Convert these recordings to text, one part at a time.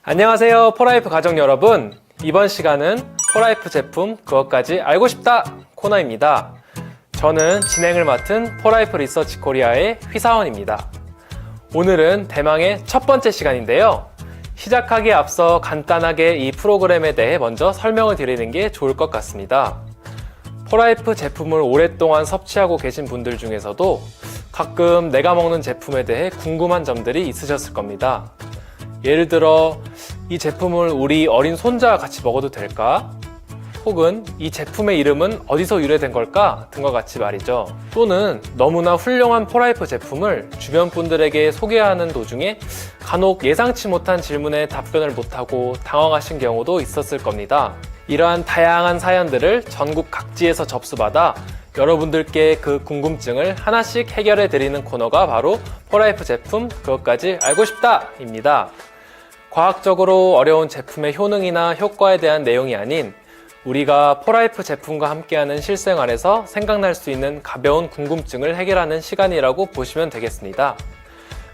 안녕하세요, 포라이프 가족 여러분. 이번 시간은 포라이프 제품 그것까지 알고 싶다 코너입니다. 저는 진행을 맡은 포라이프 리서치 코리아의 휘사원입니다. 오늘은 대망의 첫 번째 시간인데요. 시작하기에 앞서 간단하게 이 프로그램에 대해 먼저 설명을 드리는 게 좋을 것 같습니다. 포라이프 제품을 오랫동안 섭취하고 계신 분들 중에서도 가끔 내가 먹는 제품에 대해 궁금한 점들이 있으셨을 겁니다. 예를 들어 이 제품을 우리 어린 손자와 같이 먹어도 될까? 혹은 이 제품의 이름은 어디서 유래된 걸까? 등과 같이 말이죠. 또는 너무나 훌륭한 포라이프 제품을 주변 분들에게 소개하는 도중에 간혹 예상치 못한 질문에 답변을 못하고 당황하신 경우도 있었을 겁니다. 이러한 다양한 사연들을 전국 각지에서 접수받아 여러분들께 그 궁금증을 하나씩 해결해 드리는 코너가 바로 포라이프 제품 그것까지 알고 싶다 입니다. 과학적으로 어려운 제품의 효능이나 효과에 대한 내용이 아닌 우리가 포라이프 제품과 함께하는 실생활에서 생각날 수 있는 가벼운 궁금증을 해결하는 시간이라고 보시면 되겠습니다.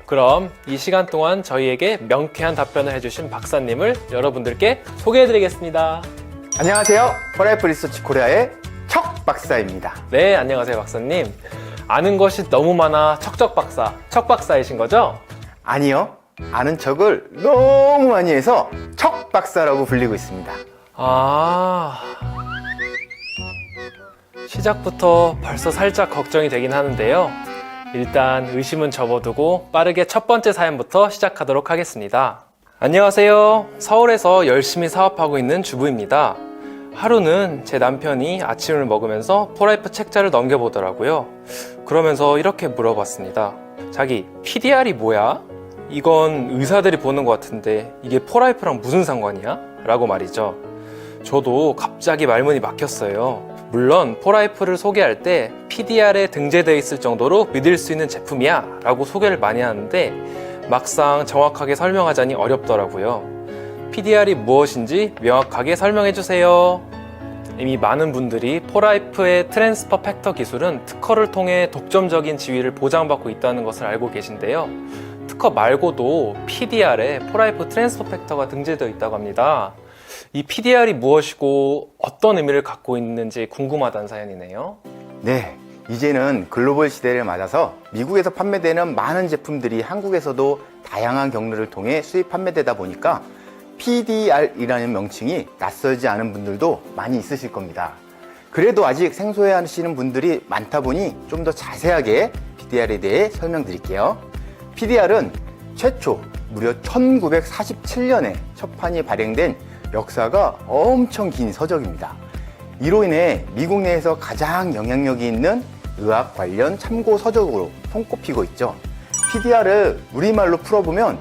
그럼 이 시간 동안 저희에게 명쾌한 답변을 해주신 박사님을 여러분들께 소개해드리겠습니다. 안녕하세요. 포라이프 리서치 코리아의 척 박사입니다. 네, 안녕하세요 박사님. 아는 것이 너무 많아 척척 박사이신 거죠? 아니요. 아는 척을 너무 많이 해서 척 박사라고 불리고 있습니다. 시작부터 벌써 살짝 걱정이 되긴 하는데요. 일단 의심은 접어두고 빠르게 첫 번째 사연부터 시작하도록 하겠습니다. 안녕하세요. 서울에서 열심히 사업하고 있는 주부입니다. 하루는 제 남편이 아침을 먹으면서 포라이프 책자를 넘겨보더라고요. 그러면서 이렇게 물어봤습니다. 자기, PDR이 뭐야? 이건 의사들이 보는 것 같은데 이게 포라이프랑 무슨 상관이야? 라고 말이죠. 저도 갑자기 말문이 막혔어요. 물론 포라이프를 소개할 때 PDR에 등재되어 있을 정도로 믿을 수 있는 제품이야 라고 소개를 많이 하는데 막상 정확하게 설명하자니 어렵더라고요. PDR이 무엇인지 명확하게 설명해 주세요. 이미 많은 분들이 포라이프의 트랜스퍼 팩터 기술은 특허를 통해 독점적인 지위를 보장받고 있다는 것을 알고 계신데요. 특허 말고도 PDR에 포라이프 트랜스퍼 팩터가 등재되어 있다고 합니다. 이 PDR이 무엇이고 어떤 의미를 갖고 있는지 궁금하다는 사연이네요. 네, 이제는 글로벌 시대를 맞아서 미국에서 판매되는 많은 제품들이 한국에서도 다양한 경로를 통해 수입 판매되다 보니까 PDR이라는 명칭이 낯설지 않은 분들도 많이 있으실 겁니다. 그래도 아직 생소해 하시는 분들이 많다 보니 좀 더 자세하게 PDR에 대해 설명드릴게요. PDR은 최초 무려 1947년에 첫 판이 발행된 역사가 엄청 긴 서적입니다. 이로 인해 미국 내에서 가장 영향력이 있는 의학 관련 참고 서적으로 손꼽히고 있죠. PDR을 우리말로 풀어보면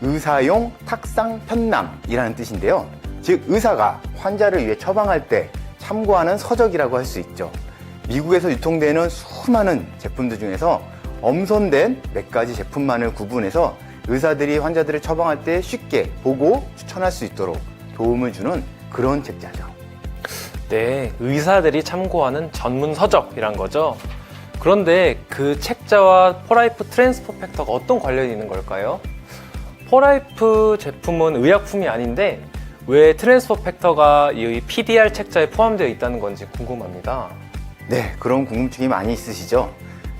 의사용 탁상 편남이라는 뜻인데요. 즉 의사가 환자를 위해 처방할 때 참고하는 서적이라고 할 수 있죠. 미국에서 유통되는 수많은 제품들 중에서 엄선된 몇 가지 제품만을 구분해서 의사들이 환자들을 처방할 때 쉽게 보고 추천할 수 있도록 도움을 주는 그런 책자죠. 네, 의사들이 참고하는 전문 서적이란 거죠. 그런데 그 책자와 포라이프 트랜스퍼 팩터가 어떤 관련이 있는 걸까요? 포라이프 제품은 의약품이 아닌데 왜 트랜스퍼 팩터가 이 PDR 책자에 포함되어 있다는 건지 궁금합니다. 네, 그런 궁금증이 많이 있으시죠?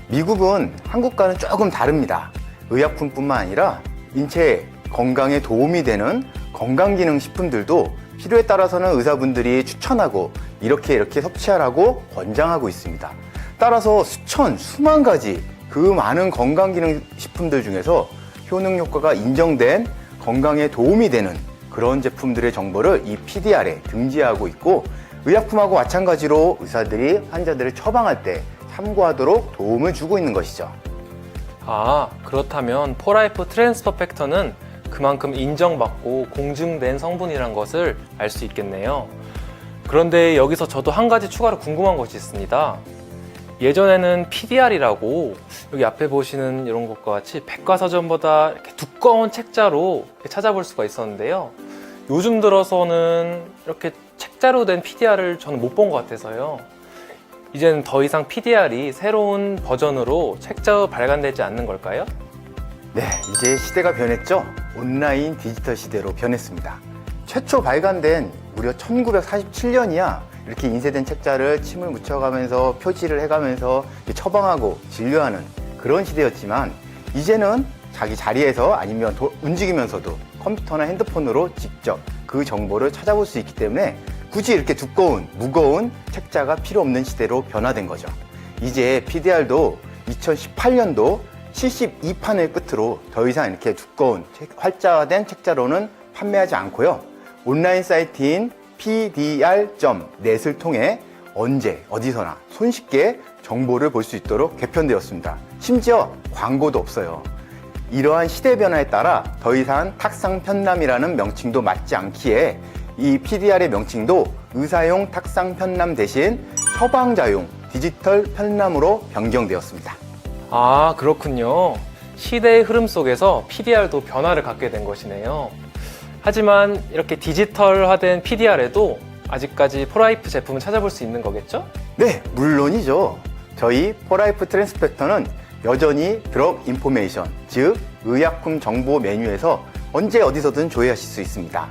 미국은 한국과는 조금 다릅니다. 의약품뿐만 아니라 인체 건강에 도움이 되는 건강기능식품들도 필요에 따라서는 의사분들이 추천하고 이렇게 섭취하라고 권장하고 있습니다. 따라서 수만 가지 그 많은 건강기능식품들 중에서 효능 효과가 인정된 건강에 도움이 되는 그런 제품들의 정보를 이 PDR에 등재하고 있고 의약품하고 마찬가지로 의사들이 환자들을 처방할 때 참고하도록 도움을 주고 있는 것이죠. 그렇다면 포라이프 트랜스퍼 팩터는 그만큼 인정받고 공증된 성분이란 것을 알 수 있겠네요. 그런데 여기서 저도 한 가지 추가로 궁금한 것이 있습니다. 예전에는 PDR이라고 여기 앞에 보시는 이런 것과 같이 백과사전보다 이렇게 두꺼운 책자로 찾아볼 수가 있었는데요. 요즘 들어서는 이렇게 책자로 된 PDR을 저는 못 본 것 같아서요. 이제는 더 이상 PDR이 새로운 버전으로 책자로 발간되지 않는 걸까요? 네, 이제 시대가 변했죠? 온라인 디지털 시대로 변했습니다. 최초 발간된 무려 1947년이야. 이렇게 인쇄된 책자를 침을 묻혀가면서 표지를 해가면서 처방하고 진료하는 그런 시대였지만, 이제는 자기 자리에서 아니면 움직이면서도 컴퓨터나 핸드폰으로 직접 그 정보를 찾아볼 수 있기 때문에 굳이 이렇게 두꺼운, 무거운 책자가 필요 없는 시대로 변화된 거죠. 이제 PDR도 2018년도 72판을 끝으로 더 이상 이렇게 두꺼운 활자화된 책자로는 판매하지 않고요. 온라인 사이트인 pdr.net을 통해 언제 어디서나 손쉽게 정보를 볼 수 있도록 개편되었습니다. 심지어 광고도 없어요. 이러한 시대 변화에 따라 더 이상 탁상 편람이라는 명칭도 맞지 않기에 이 PDR의 명칭도 의사용 탁상 편람 대신 처방자용 디지털 편람으로 변경되었습니다. 아, 그렇군요. 시대의 흐름 속에서 PDR도 변화를 갖게 된 것이네요. 하지만 이렇게 디지털화된 PDR에도 아직까지 포라이프 제품을 찾아볼 수 있는 거겠죠? 네, 물론이죠. 저희 포라이프 트랜스펙터는 여전히 드럭 인포메이션, 즉 의약품 정보 메뉴에서 언제 어디서든 조회하실 수 있습니다.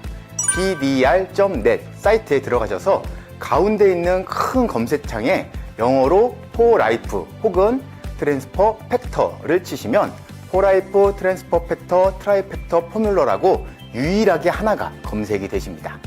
pdr.net 사이트에 들어가셔서 가운데 있는 큰 검색창에 영어로 포라이프 혹은 트랜스퍼 팩터를 치시면 포라이프 트랜스퍼 팩터 트라이팩터 포뮬러라고 유일하게 하나가 검색이 되십니다.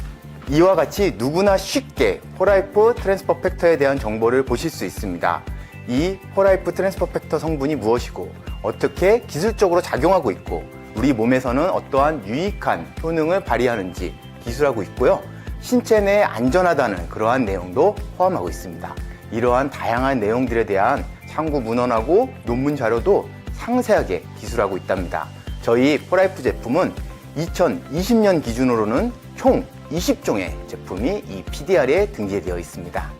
이와 같이 누구나 쉽게 포라이프 트랜스퍼 팩터에 대한 정보를 보실 수 있습니다. 이 포라이프 트랜스퍼 팩터 성분이 무엇이고 어떻게 기술적으로 작용하고 있고 우리 몸에서는 어떠한 유익한 효능을 발휘하는지 기술하고 있고요. 신체 내에 안전하다는 그러한 내용도 포함하고 있습니다. 이러한 다양한 내용들에 대한 참고 문헌하고 논문 자료도 상세하게 기술하고 있답니다. 저희 포라이프 제품은 2020년 기준으로는 총 20종의 제품이 이 PDR에 등재되어 있습니다.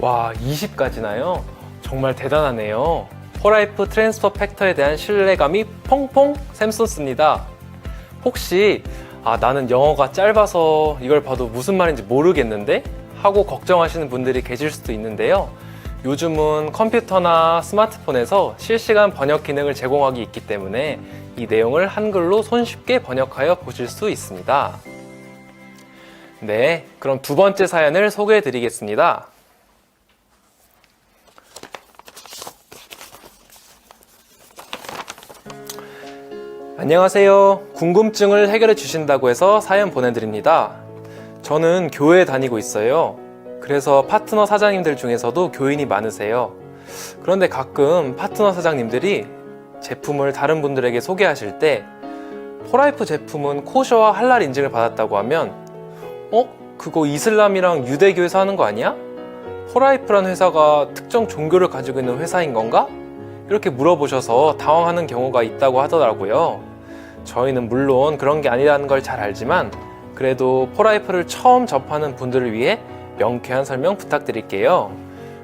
와, 20가지나요? 정말 대단하네요. 포라이프 트랜스퍼 팩터에 대한 신뢰감이 펑펑 샘솟습니다. 혹시 나는 영어가 짧아서 이걸 봐도 무슨 말인지 모르겠는데? 하고 걱정하시는 분들이 계실 수도 있는데요. 요즘은 컴퓨터나 스마트폰에서 실시간 번역 기능을 제공하기 있기 때문에 이 내용을 한글로 손쉽게 번역하여 보실 수 있습니다. 네, 그럼 두 번째 사연을 소개해 드리겠습니다. 안녕하세요. 궁금증을 해결해 주신다고 해서 사연 보내드립니다. 저는 교회에 다니고 있어요. 그래서 파트너 사장님들 중에서도 교인이 많으세요. 그런데 가끔 파트너 사장님들이 제품을 다른 분들에게 소개하실 때 포라이프 제품은 코셔와 할랄 인증을 받았다고 하면 그거 이슬람이랑 유대교에서 하는 거 아니야? 포라이프란 회사가 특정 종교를 가지고 있는 회사인 건가? 이렇게 물어보셔서 당황하는 경우가 있다고 하더라고요. 저희는 물론 그런 게 아니라는 걸 잘 알지만 그래도 포라이프를 처음 접하는 분들을 위해 명쾌한 설명 부탁드릴게요.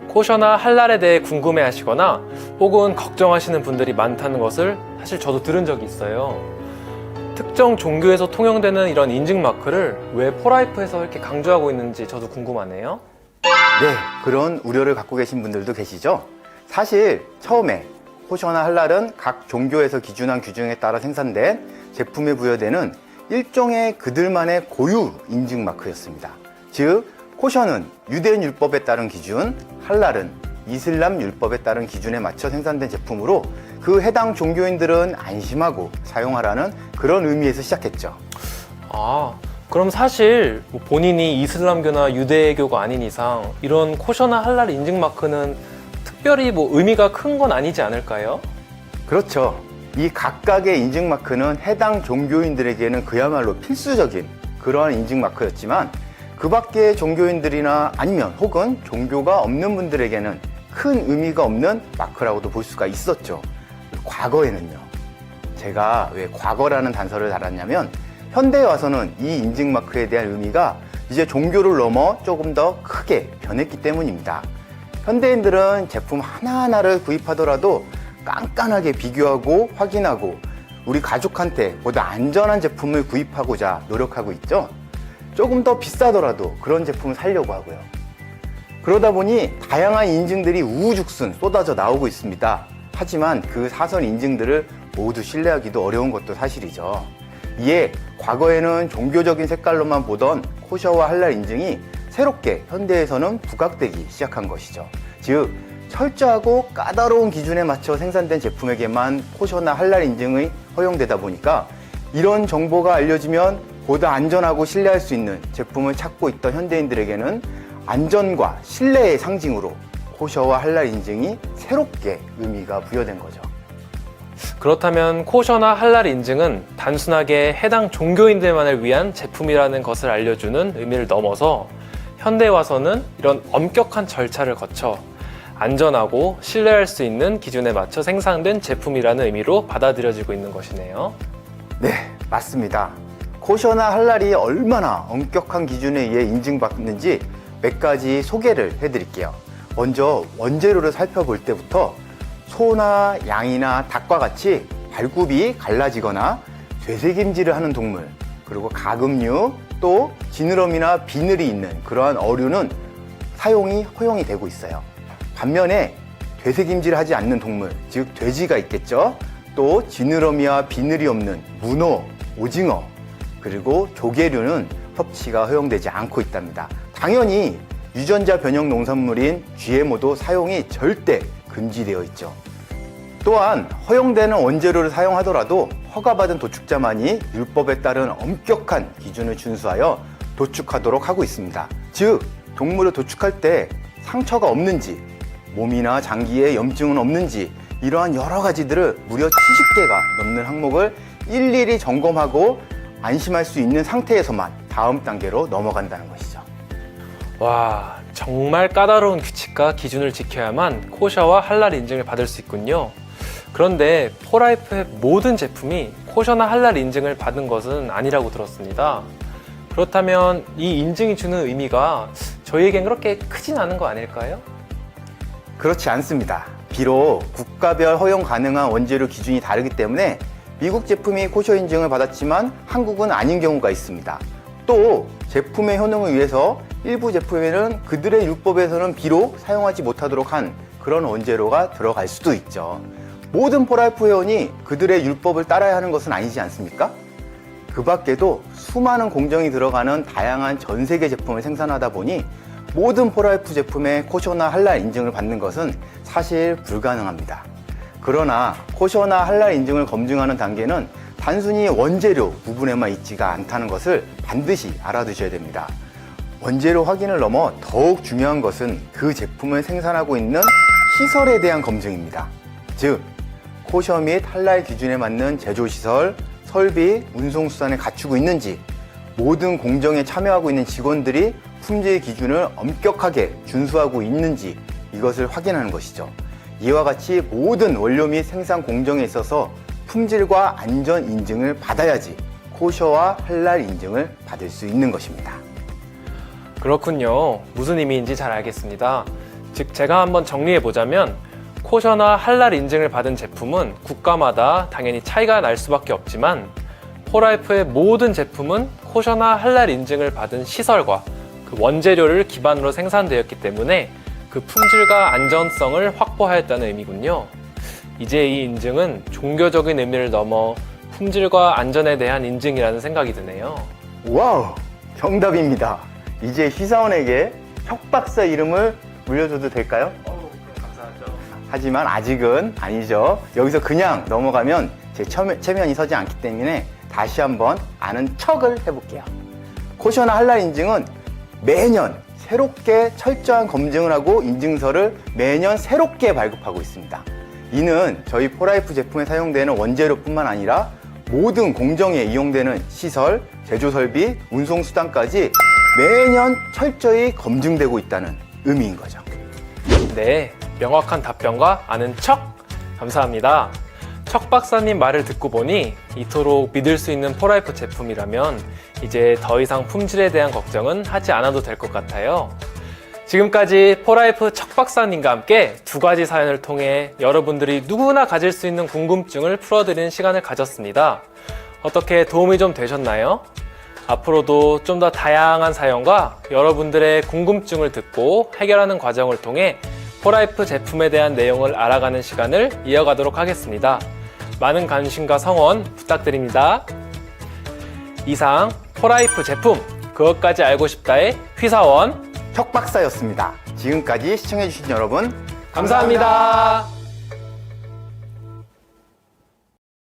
코셔나 할랄에 대해 궁금해 하시거나 혹은 걱정하시는 분들이 많다는 것을 사실 저도 들은 적이 있어요. 특정 종교에서 통용되는 이런 인증 마크를 왜 포라이프에서 이렇게 강조하고 있는지 저도 궁금하네요. 네, 그런 우려를 갖고 계신 분들도 계시죠? 사실 처음에 코셔나 할랄은 각 종교에서 기준한 규정에 따라 생산된 제품에 부여되는 일종의 그들만의 고유 인증 마크였습니다. 즉, 코셔는 유대인 율법에 따른 기준, 할랄은 이슬람 율법에 따른 기준에 맞춰 생산된 제품으로 그 해당 종교인들은 안심하고 사용하라는 그런 의미에서 시작했죠. 그럼 사실 본인이 이슬람교나 유대교가 아닌 이상 이런 코셔나 할랄 인증 마크는 특별히 의미가 큰 건 아니지 않을까요? 그렇죠. 이 각각의 인증 마크는 해당 종교인들에게는 그야말로 필수적인 그러한 인증 마크였지만 그 밖의 종교인들이나 아니면 혹은 종교가 없는 분들에게는 큰 의미가 없는 마크라고도 볼 수가 있었죠. 과거에는요. 제가 왜 과거라는 단서를 달았냐면 현대에 와서는 이 인증 마크에 대한 의미가 이제 종교를 넘어 조금 더 크게 변했기 때문입니다. 현대인들은 제품 하나하나를 구입하더라도 깐깐하게 비교하고 확인하고 우리 가족한테 보다 안전한 제품을 구입하고자 노력하고 있죠. 조금 더 비싸더라도 그런 제품을 사려고 하고요. 그러다 보니 다양한 인증들이 우후죽순 쏟아져 나오고 있습니다. 하지만 그 사설 인증들을 모두 신뢰하기도 어려운 것도 사실이죠. 이에 과거에는 종교적인 색깔로만 보던 코셔와 할랄 인증이 새롭게 현대에서는 부각되기 시작한 것이죠. 즉, 철저하고 까다로운 기준에 맞춰 생산된 제품에게만 코셔나 할랄 인증이 허용되다 보니까 이런 정보가 알려지면 보다 안전하고 신뢰할 수 있는 제품을 찾고 있던 현대인들에게는 안전과 신뢰의 상징으로 코셔와 할랄 인증이 새롭게 의미가 부여된 거죠. 그렇다면 코셔나 할랄 인증은 단순하게 해당 종교인들만을 위한 제품이라는 것을 알려주는 의미를 넘어서 현대에 와서는 이런 엄격한 절차를 거쳐 안전하고 신뢰할 수 있는 기준에 맞춰 생산된 제품이라는 의미로 받아들여지고 있는 것이네요. 네, 맞습니다. 코셔나 할랄이 얼마나 엄격한 기준에 의해 인증받는지 몇 가지 소개를 해드릴게요. 먼저 원재료를 살펴볼 때부터 소나 양이나 닭과 같이 발굽이 갈라지거나 되새김질을 하는 동물, 그리고 가금류, 또 지느러미나 비늘이 있는 그러한 어류는 사용이 허용이 되고 있어요. 반면에 되새김질을 하지 않는 동물, 즉 돼지가 있겠죠. 또 지느러미와 비늘이 없는 문어, 오징어, 그리고 조개류는 섭취가 허용되지 않고 있답니다. 당연히 유전자 변형 농산물인 GMO도 사용이 절대 금지되어 있죠. 또한 허용되는 원재료를 사용하더라도 허가받은 도축자만이 율법에 따른 엄격한 기준을 준수하여 도축하도록 하고 있습니다. 즉, 동물을 도축할 때 상처가 없는지, 몸이나 장기에 염증은 없는지, 이러한 여러 가지들을 무려 70개가 넘는 항목을 일일이 점검하고 안심할 수 있는 상태에서만 다음 단계로 넘어간다는 것이죠. 와, 정말 까다로운 규칙과 기준을 지켜야만 코셔와 할랄 인증을 받을 수 있군요. 그런데 포라이프의 모든 제품이 코셔나 할랄 인증을 받은 것은 아니라고 들었습니다. 그렇다면 이 인증이 주는 의미가 저희에겐 그렇게 크진 않은 거 아닐까요? 그렇지 않습니다. 비록 국가별 허용 가능한 원재료 기준이 다르기 때문에 미국 제품이 코셔 인증을 받았지만 한국은 아닌 경우가 있습니다. 또 제품의 효능을 위해서 일부 제품에는 그들의 율법에서는 비록 사용하지 못하도록 한 그런 원재료가 들어갈 수도 있죠. 모든 포라이프 회원이 그들의 율법을 따라야 하는 것은 아니지 않습니까? 그 밖에도 수많은 공정이 들어가는 다양한 전 세계 제품을 생산하다 보니 모든 포라이프 제품의 코셔나 할랄 인증을 받는 것은 사실 불가능합니다. 그러나 코셔나 할랄 인증을 검증하는 단계는 단순히 원재료 부분에만 있지가 않다는 것을 반드시 알아두셔야 됩니다. 원재료 확인을 넘어 더욱 중요한 것은 그 제품을 생산하고 있는 시설에 대한 검증입니다. 즉, 코셔 및 할랄 기준에 맞는 제조시설, 설비, 운송수단을 갖추고 있는지, 모든 공정에 참여하고 있는 직원들이 품질 기준을 엄격하게 준수하고 있는지 이것을 확인하는 것이죠. 이와 같이 모든 원료 및 생산 공정에 있어서 품질과 안전 인증을 받아야지 코셔와 할랄 인증을 받을 수 있는 것입니다. 그렇군요. 무슨 의미인지 잘 알겠습니다. 즉, 제가 한번 정리해 보자면 코셔나 할랄 인증을 받은 제품은 국가마다 당연히 차이가 날 수밖에 없지만 포라이프의 모든 제품은 코셔나 할랄 인증을 받은 시설과 그 원재료를 기반으로 생산되었기 때문에 그 품질과 안전성을 확보하였다는 의미군요. 이제 이 인증은 종교적인 의미를 넘어 품질과 안전에 대한 인증이라는 생각이 드네요. 와우! 정답입니다. 이제 희사원에게 혁박사 이름을 물려줘도 될까요? 감사하죠. 하지만 아직은 아니죠. 여기서 그냥 넘어가면 제 체면이 서지 않기 때문에 다시 한번 아는 척을 해볼게요. 코셔나 할랄 인증은 매년 새롭게 철저한 검증을 하고 인증서를 매년 새롭게 발급하고 있습니다. 이는 저희 포라이프 제품에 사용되는 원재료뿐만 아니라 모든 공정에 이용되는 시설, 제조 설비, 운송 수단까지 매년 철저히 검증되고 있다는 의미인 거죠. 네, 명확한 답변과 아는 척! 감사합니다. 척 박사님 말을 듣고 보니 이토록 믿을 수 있는 포라이프 제품이라면 이제 더 이상 품질에 대한 걱정은 하지 않아도 될 것 같아요. 지금까지 포라이프 척 박사님과 함께 두 가지 사연을 통해 여러분들이 누구나 가질 수 있는 궁금증을 풀어드리는 시간을 가졌습니다. 어떻게 도움이 좀 되셨나요? 앞으로도 좀 더 다양한 사연과 여러분들의 궁금증을 듣고 해결하는 과정을 통해 포라이프 제품에 대한 내용을 알아가는 시간을 이어가도록 하겠습니다. 많은 관심과 성원 부탁드립니다. 이상 포라이프 제품 그것까지 알고 싶다의 휘사원 혁 박사였습니다. 지금까지 시청해주신 여러분 감사합니다.